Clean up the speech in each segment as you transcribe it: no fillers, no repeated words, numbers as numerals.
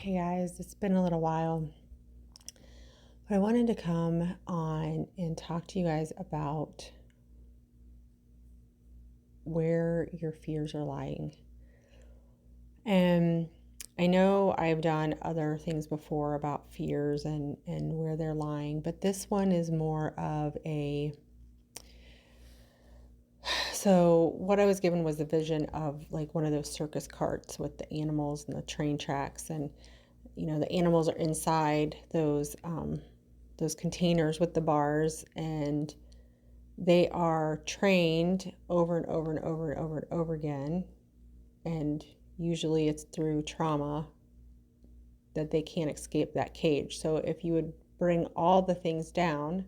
Hey guys, it's been a little while, but I wanted to come on and talk to you guys about where your fears are lying. And I know I've done other things before about fears and where they're lying, but this one is more of so what I was given was a vision of like one of those circus carts with the animals and the train tracks, and the animals are inside those containers with the bars, and they are trained over and over and over and over and over again. And usually it's through trauma that they can't escape that cage. So if you would bring all the things down,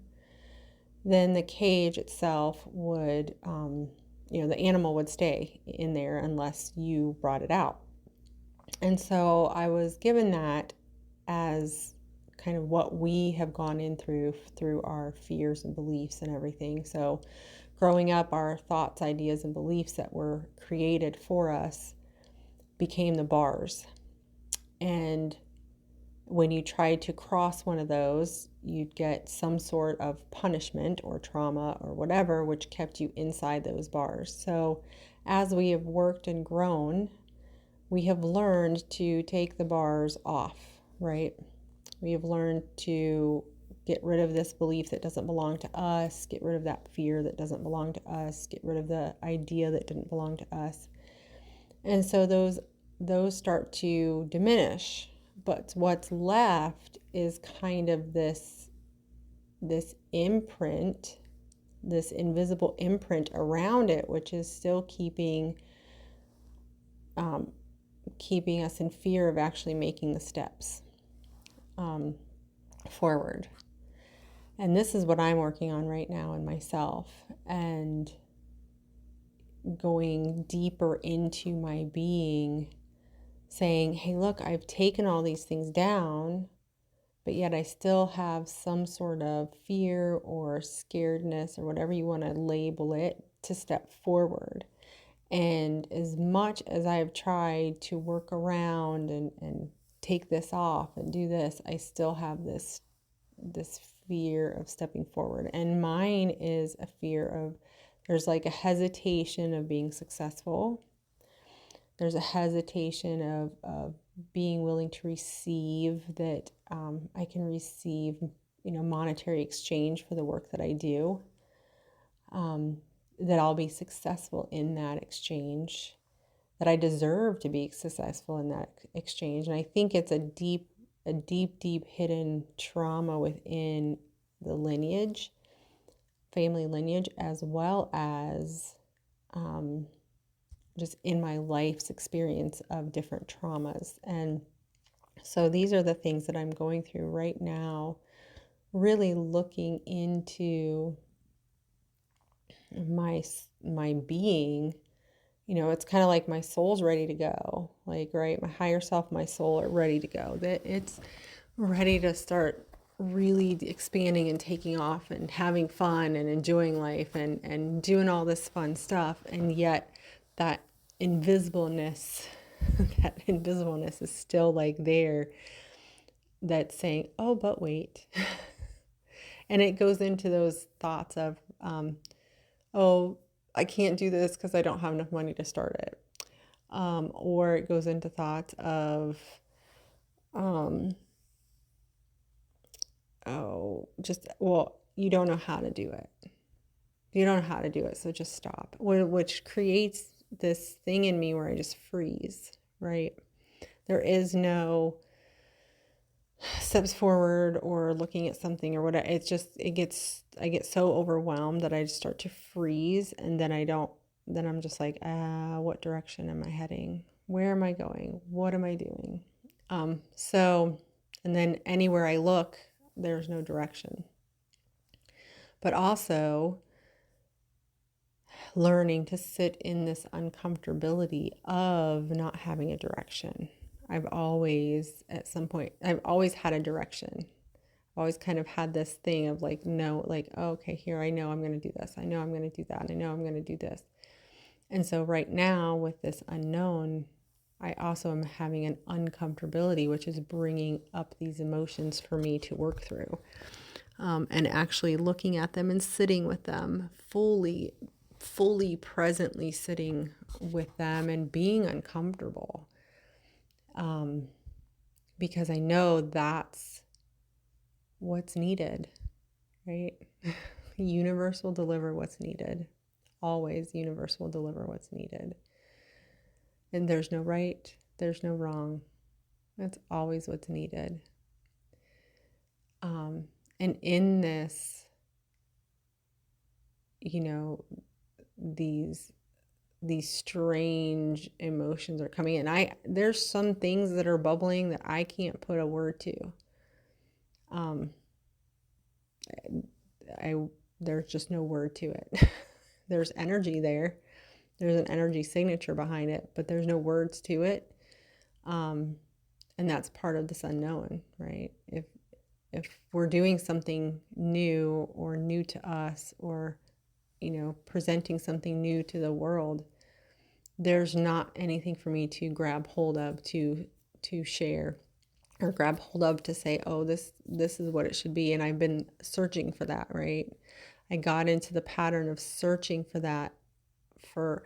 then the cage itself would, the animal would stay in there unless you brought it out. And so I was given that as kind of what we have gone in through our fears and beliefs and everything. So growing up, our thoughts, ideas, and beliefs that were created for us became the bars. And when you tried to cross one of those, you'd get some sort of punishment or trauma or whatever, which kept you inside those bars. So as we have worked and grown, we have learned to take the bars off, right? We have learned to get rid of this belief that doesn't belong to us, get rid of that fear that doesn't belong to us, get rid of the idea that didn't belong to us. And so those start to diminish. But what's left is kind of this imprint, this invisible imprint around it, which is still keeping us in fear of actually making the steps forward. And this is what I'm working on right now in myself, and going deeper into my being, saying, hey, look, I've taken all these things down, but yet I still have some sort of fear or scaredness or whatever you want to label it to step forward. And as much as I've tried to work around and take this off and do this, I still have this fear of stepping forward. And mine is a fear of, there's like a hesitation of being successful. There's a hesitation of being willing to receive that I can receive, monetary exchange for the work that I do. That I'll be successful in that exchange, that I deserve to be successful in that exchange. And I think it's a deep hidden trauma within the lineage, family lineage, as well as just in my life's experience of different traumas. And so these are the things that I'm going through right now, really looking into my being. It's kind of like my soul's ready to go, like, right, my higher self, my soul are ready to go, that it's ready to start really expanding and taking off and having fun and enjoying life and doing all this fun stuff. And yet that invisibleness that invisibleness is still like there, that's saying, oh, but wait. And it goes into those thoughts of oh, I can't do this because I don't have enough money to start it. Or it goes into thoughts of, you don't know how to do it. You don't know how to do it, so just stop. Which creates this thing in me where I just freeze, right? There is no steps forward or looking at something or whatever. I get so overwhelmed that I just start to freeze, and then I'm just like, what direction am I heading? Where am I going? What am I doing? And then anywhere I look, there's no direction. But also learning to sit in this uncomfortability of not having a direction. I've always had a direction. I've always kind of had this thing of like, no, like, oh, okay, here, I know I'm going to do this. I know I'm going to do that. I know I'm going to do this. And so right now with this unknown, I also am having an uncomfortability, which is bringing up these emotions for me to work through. And actually looking at them and sitting with them fully presently sitting with them and being uncomfortable. Because I know that's what's needed, right? The universe will deliver what's needed. Always, the universe will deliver what's needed. And there's no right, there's no wrong. That's always what's needed. And in this, you know, these strange emotions are coming in. There's some things that are bubbling that I can't put a word to. There's just no word to it. There's energy there. There's an energy signature behind it, but there's no words to it. And that's part of this unknown, right? If we're doing something new or new to us, or presenting something new to the world, there's not anything for me to grab hold of to share, or grab hold of to say, oh, this is what it should be. And I've been searching for that, right? I got into the pattern of searching for that for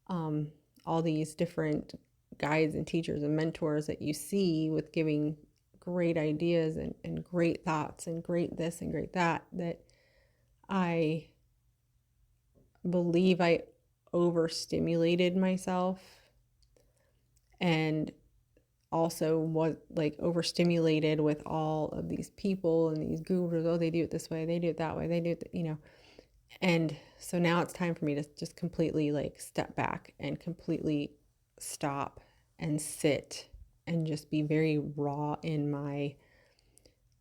all these different guides and teachers and mentors that you see with giving great ideas and great thoughts and great this and great that I believe I overstimulated myself, and also was like overstimulated with all of these people and these gurus. Oh, they do it this way, they do it that way, they do it, And so now it's time for me to just completely like step back and completely stop and sit and just be very raw in my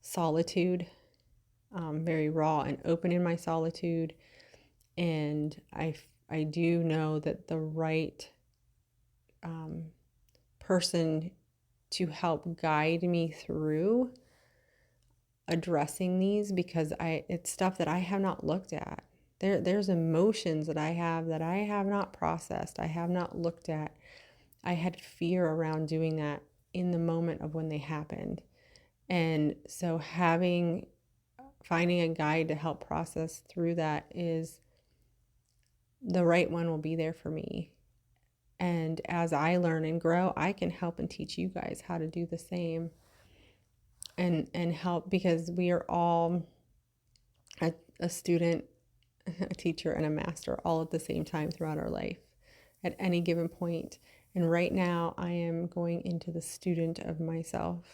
solitude, very raw and open in my solitude. And I do know that the right person to help guide me through addressing these, because it's stuff that I have not looked at. There's emotions that I have not processed, I have not looked at. I had fear around doing that in the moment of when they happened. And so finding a guide to help process through that, is the right one will be there for me. And as I learn and grow, I can help and teach you guys how to do the same, and help, because we are all a student, a teacher, and a master all at the same time throughout our life at any given point. And right now I am going into the student of myself,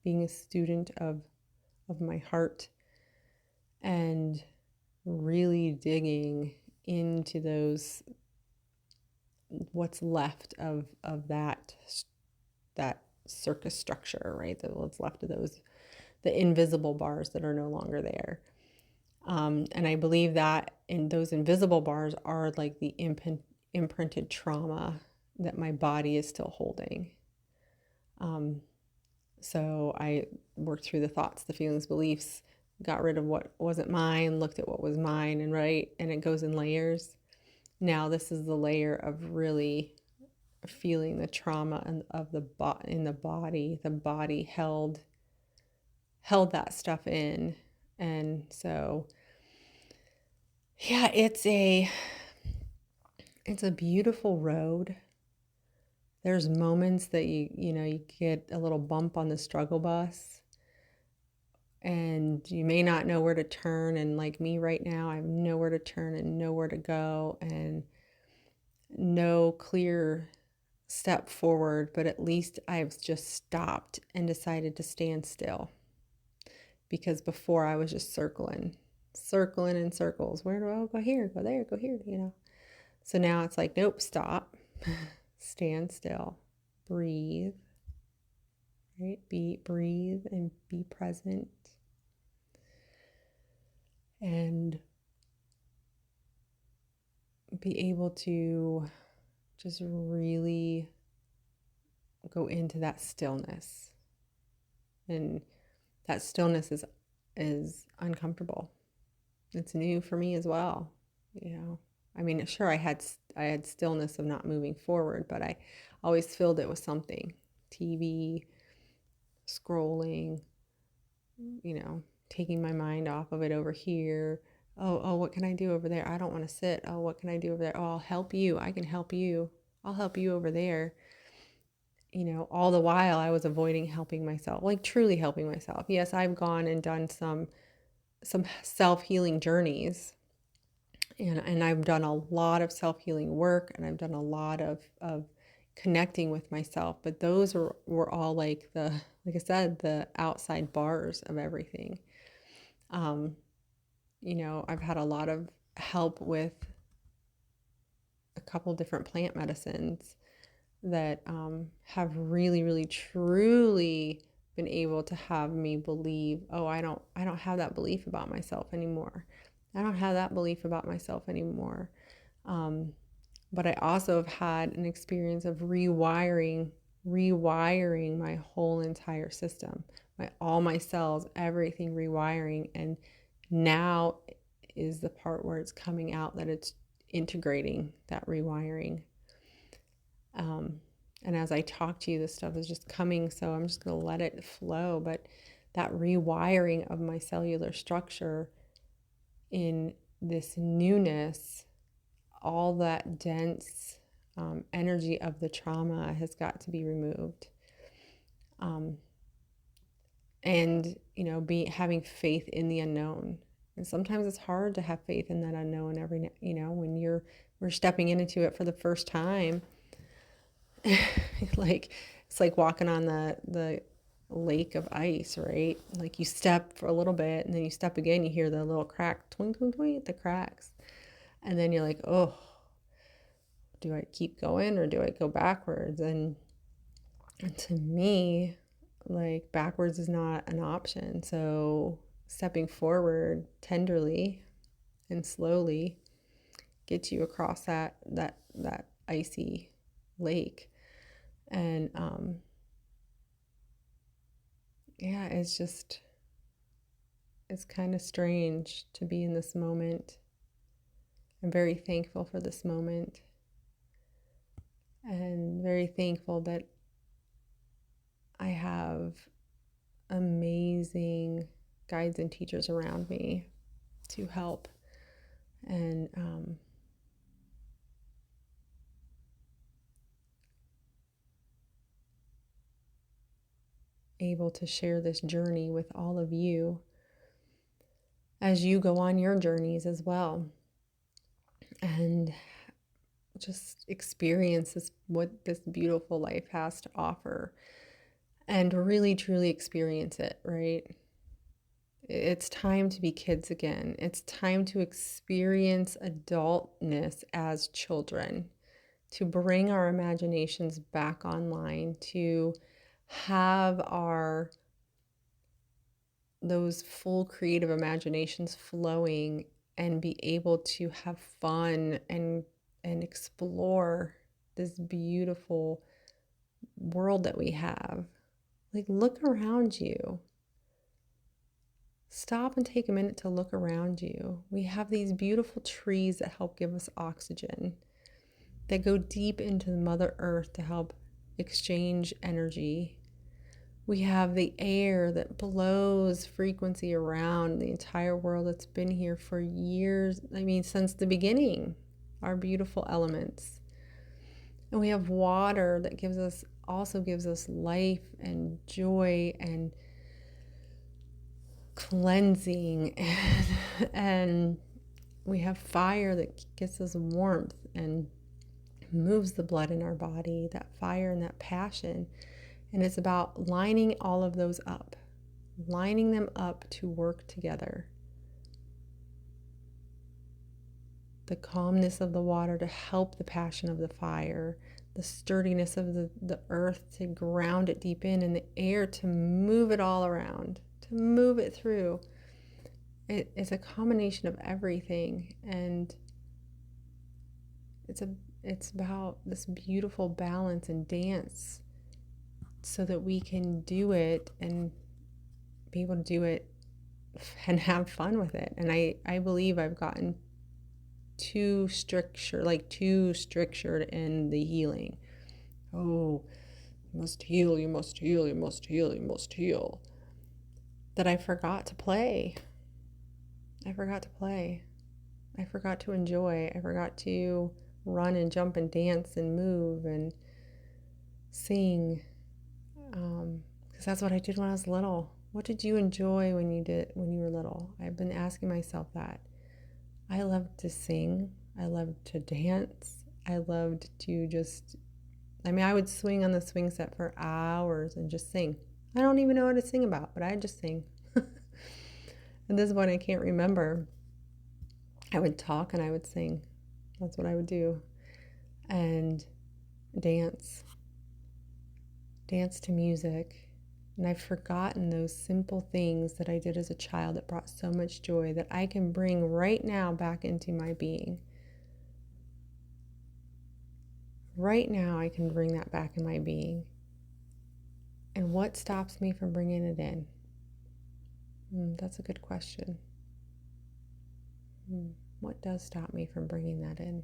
being a student of my heart, and really digging into those, what's left of that circus structure, right? What's left of those, the invisible bars that are no longer there. And I believe that in those invisible bars are like the imprinted trauma that my body is still holding. So I worked through the thoughts, the feelings, beliefs, got rid of what wasn't mine, looked at what was mine, and right, and it goes in layers. Now this is the layer of really feeling the trauma of in the body. The body held that stuff in. And so yeah, it's a beautiful road. There's moments that you get a little bump on the struggle bus, and you may not know where to turn. And like me right now, I have nowhere to turn and nowhere to go, and no clear step forward. But at least I've just stopped and decided to stand still, because before I was just circling in circles. Where do I go? Here, go there, go here, So now it's like, nope, stop, stand still, breathe, right? Breathe and be present. And be able to just really go into that stillness. And that stillness is uncomfortable. It's new for me as well, I mean, sure, I had stillness of not moving forward, but I always filled it with something. TV, scrolling, taking my mind off of it over here. Oh, what can I do over there? I don't want to sit. Oh, what can I do over there? Oh, I'll help you. I can help you. I'll help you over there. All the while I was avoiding helping myself, like truly helping myself. Yes, I've gone and done some self-healing journeys, and I've done a lot of self-healing work, and I've done a lot of connecting with myself, but those were all like like I said, the outside bars of everything. um I've had a lot of help with a couple different plant medicines that have really, really, truly been able to have me believe, oh, I don't have that belief about myself anymore. I don't have that belief about myself anymore. Um, but I also have had an experience of rewiring my whole entire system, all my cells, everything rewiring. And now is the part where it's coming out that it's integrating that rewiring. And as I talk to you, this stuff is just coming, so I'm just going to let it flow. But that rewiring of my cellular structure in this newness, all that dense energy of the trauma has got to be removed. And having faith in the unknown. And sometimes it's hard to have faith in that unknown when we're stepping into it for the first time. Like it's like walking on the lake of ice, right? Like you step for a little bit and then you step again, you hear the little crack, twink, twink, twink, the cracks. And then you're like, oh, do I keep going or do I go backwards? And to me, like backwards is not an option. So stepping forward tenderly and slowly gets you across that icy lake. And yeah, it's kind of strange to be in this moment. I'm very thankful for this moment, and very thankful that I have amazing guides and teachers around me to help. And able to share this journey with all of you as you go on your journeys as well, and just experience what this beautiful life has to offer, and really truly experience it, right? It's time to be kids again. It's time to experience adultness as children, to bring our imaginations back online, to have those full creative imaginations flowing, and be able to have fun and explore this beautiful world that we have. Like, look around you. Stop and take a minute to look around you. We have these beautiful trees that help give us oxygen, that go deep into Mother Earth to help exchange energy. We have the air that blows frequency around the entire world that's been here for years. I mean, since the beginning, our beautiful elements. And we have water that also gives us life and joy and cleansing. And we have fire that gives us warmth and moves the blood in our body, that fire and that passion. And it's about lining all of those up, lining them up to work together. The calmness of the water to help the passion of the fire, the sturdiness of the earth to ground it deep in, and the air to move it all around, to move it through. It's a combination of everything, and it's about this beautiful balance and dance, so that we can do it and be able to do it and have fun with it. And I believe I've gotten too strictured in the healing. Oh, you must heal, you must heal, you must heal, you must heal. That I forgot to play. I forgot to play. I forgot to enjoy. I forgot to run and jump and dance and move and sing. Because that's what I did when I was little. What did you enjoy when you were little? I've been asking myself that. I loved to sing. I loved to dance. I loved to I would swing on the swing set for hours and just sing. I don't even know what to sing about, but I'd just sing. And this is one I can't remember. I would talk and I would sing. That's what I would do. And dance to music. And I've forgotten those simple things that I did as a child that brought so much joy that I can bring right now back into my being. Right now, I can bring that back in my being. And what stops me from bringing it in? That's a good question. What does stop me from bringing that in?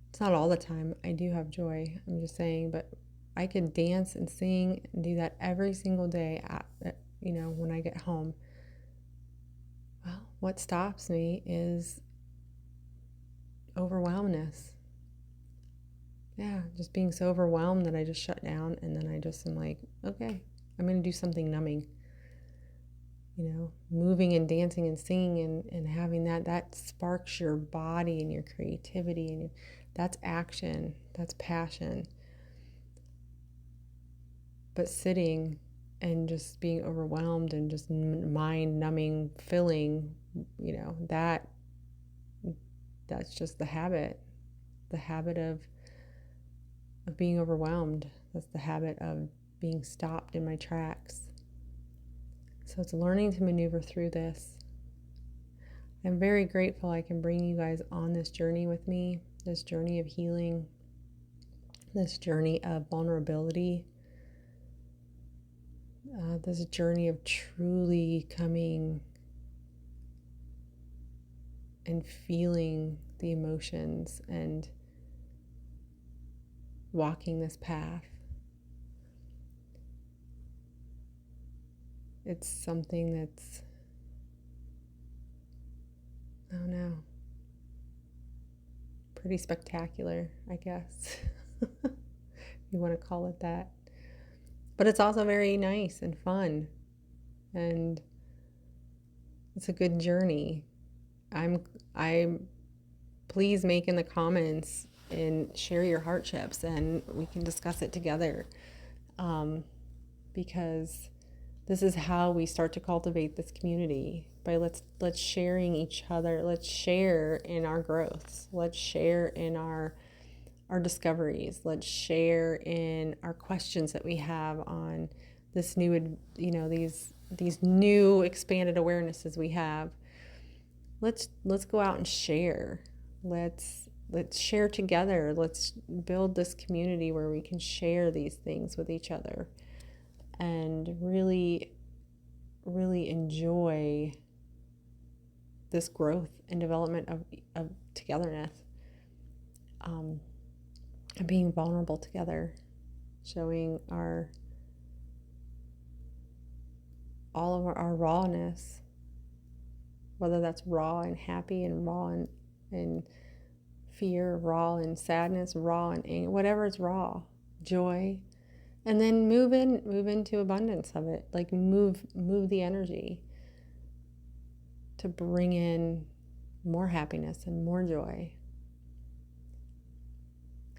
It's not all the time. I do have joy. I'm just saying, but I could dance and sing and do that every single day, when I get home. Well, what stops me is overwhelmness. Yeah, just being so overwhelmed that I just shut down, and then I just am like, okay, I'm going to do something numbing. Moving and dancing and singing and having that sparks your body and your creativity, and that's action, that's passion. But sitting and just being overwhelmed and just mind numbing, filling, that's just the habit of being overwhelmed. That's the habit of being stopped in my tracks. So it's learning to maneuver through this. I'm very grateful I can bring you guys on this journey with me, this journey of healing, this journey of vulnerability, this journey of truly coming and feeling the emotions and walking this path. It's something that's, I don't know, pretty spectacular, I guess, if you want to call it that. But it's also very nice and fun, and it's a good journey. I'm please make in the comments and share your hardships, and we can discuss it together, because this is how we start to cultivate this community, by let's sharing each other. Let's share in our growths. Let's share in our discoveries. Let's share in our questions that we have on this new, these new expanded awarenesses we have. Let's go out and share. Let's share together. Let's build this community where we can share these things with each other and really, really enjoy this growth and development of togetherness, and being vulnerable together, showing all of our rawness, whether that's raw and happy and raw and fear, raw and sadness, raw and anger, whatever is raw, joy. And then move into abundance of it. Like move the energy to bring in more happiness and more joy.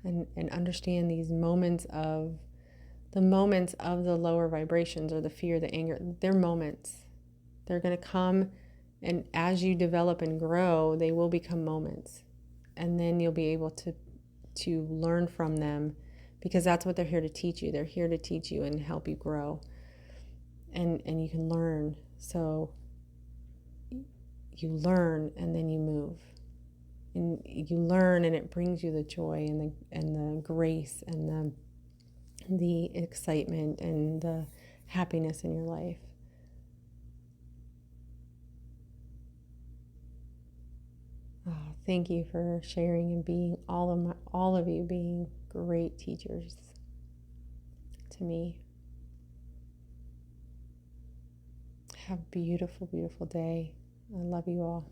And understand these moments of the lower vibrations, or the fear, the anger. They're moments. They're going to come, and as you develop and grow, they will become moments. And then you'll be able to learn from them, because that's what they're here to teach you. They're here to teach you and help you grow. And you can learn. So you learn, and then you move. And you learn, and it brings you the joy and the grace and the excitement and the happiness in your life. Oh, thank you for sharing and being all of you being great teachers to me. Have a beautiful, beautiful day. I love you all.